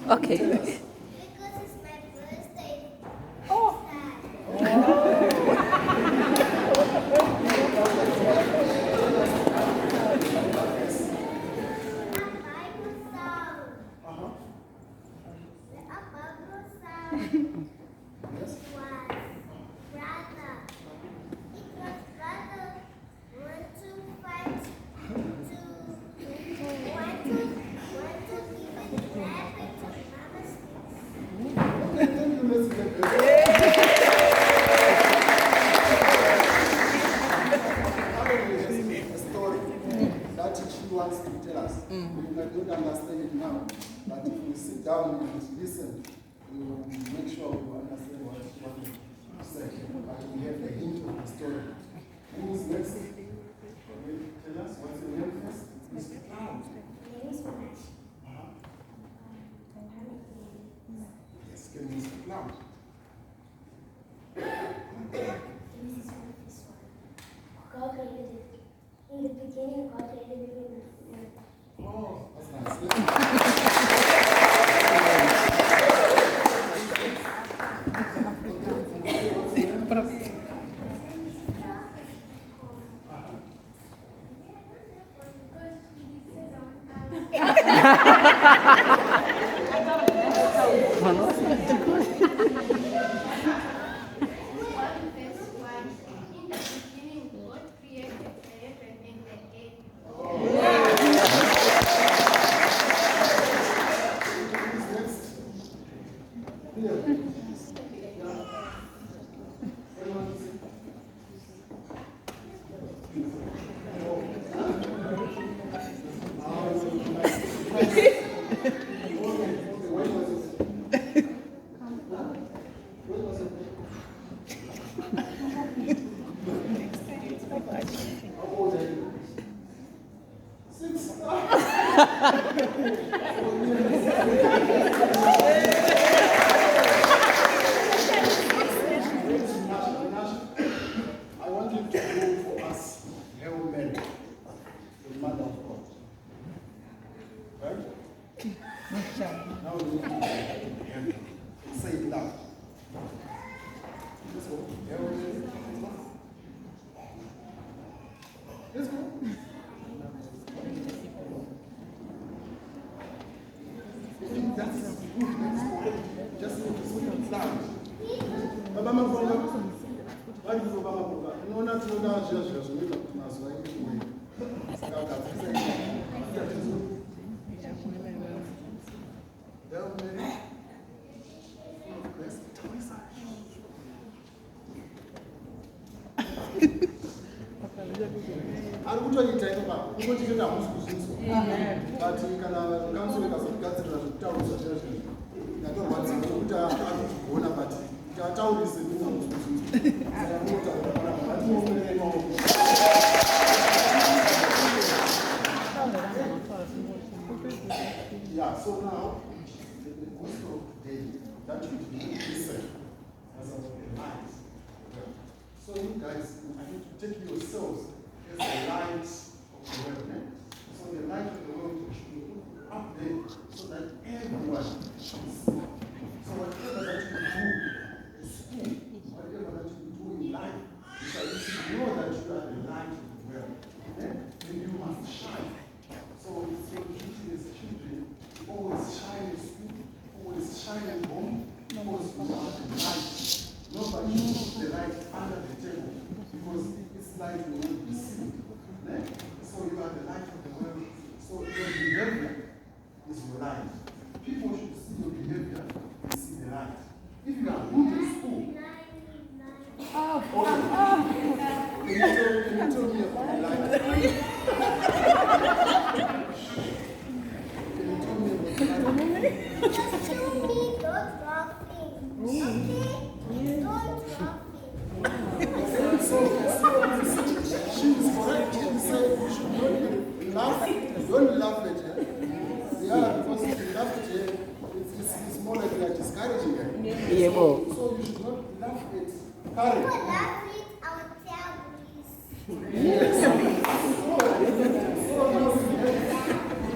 Okay. Because it's my birthday. God created it. In the beginning, God created everything. Oh, that's nice. Yeah, so now, the gospel of today, that should be listen as our lives. So you guys, I need to take yourselves as the light of the world. Eh? So the light of the world should be up there so that everyone should see. So whatever that you do in school, whatever that you do in life, you should know that you are the light of the world. Eh? And you must shine. So it's your duty as children, always shine in school, people should see your behavior and see the light. If you are good in school, can you tell me about the light? Can you tell me about the light? Just show me those laughing. Okay? Don't laughing. So she is correct. She said you should not laugh. Don't laugh at her. Yeah, because if you laugh at her, it's more like you are discouraging her. Yeah. So you should not laugh at Karen. People laugh at our families. Yes.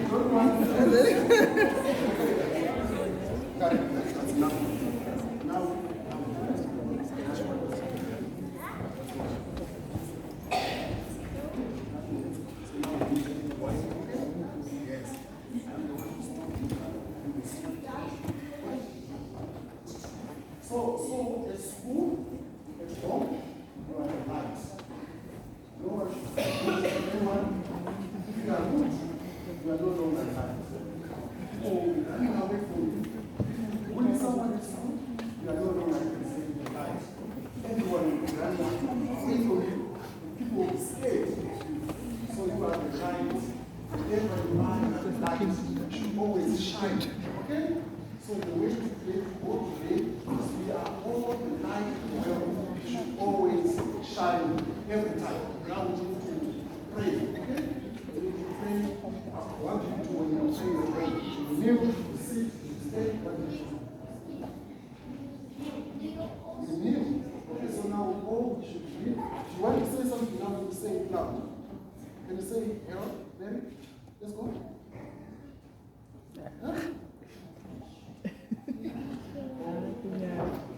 Don't want Karen, that's enough. Now. So at school, at home, you are the light. No one should say anyone. If you are good, you are no longer light. People will be running away from you. When someone is good, you are no longer considered the light. Everyone will be running away from you. People will be scared. So you are the light. Whenever you are the light, you should always shine. Okay? So the way to play football today is we are all the light in the world. We should always shine every time. Now we need to pray, okay? We need to pray. What do you do when you pray? You kneel, you sit, you stay, what do you do? You kneel. Okay, so now all we should kneel. If you want to say something now, you say it loud. Can you say it, Harold? Mary? Let's go. Huh?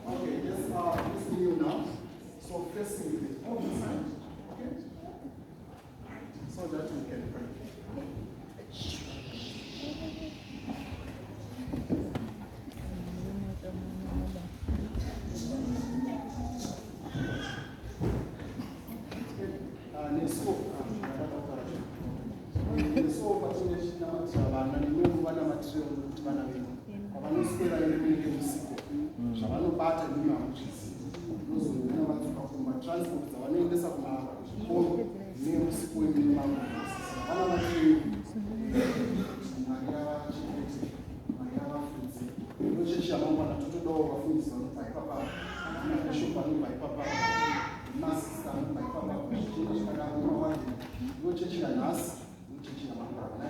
Okay, let's kneel now. So facing the other side, okay? So that we can pray. Zvavanobata ndimi hamuchizivi. Unozoona vatsuka kumatransport dzavanoendesa kumakoro neusiku wemini mavo. Vana vachivi, Mwari avachengete, Mwari avafudze. Nochechi yamangwana totodawo vafundisi vanobva ipapa, mabhishop anobva ipapa, masista anobva ipapa, zvichenge chakadaro mawandi. Nochechi yanhasi, nochechi yamangwana.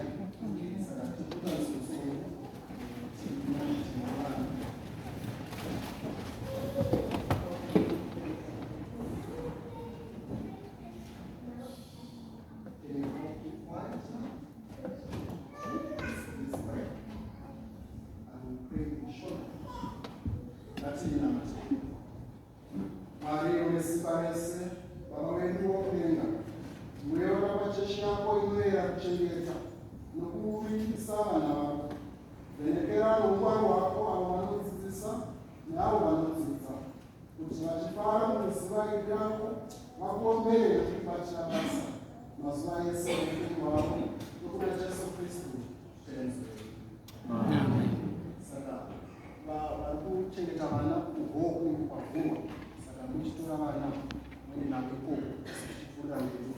Saka totoda zosoro. Mwari unesimba rese, Baba wedu wokudenga, mweyo rapachechi yako inoyera kuchengeta nokuvimbisa vana vako. Vhenekera rungwaro rwako avo vanodzidzisa neavo vanodzidza, kuti vachifara muziva iri rako vakuombere kubatira basa mazuva ese eupenyu hwavo nokuda Jesu Kristu tenzi. Saka vari kuchengeta vana kuhoku kwavhurwa. Saka muchitora vana muende navo ikoko tichifunda mberi.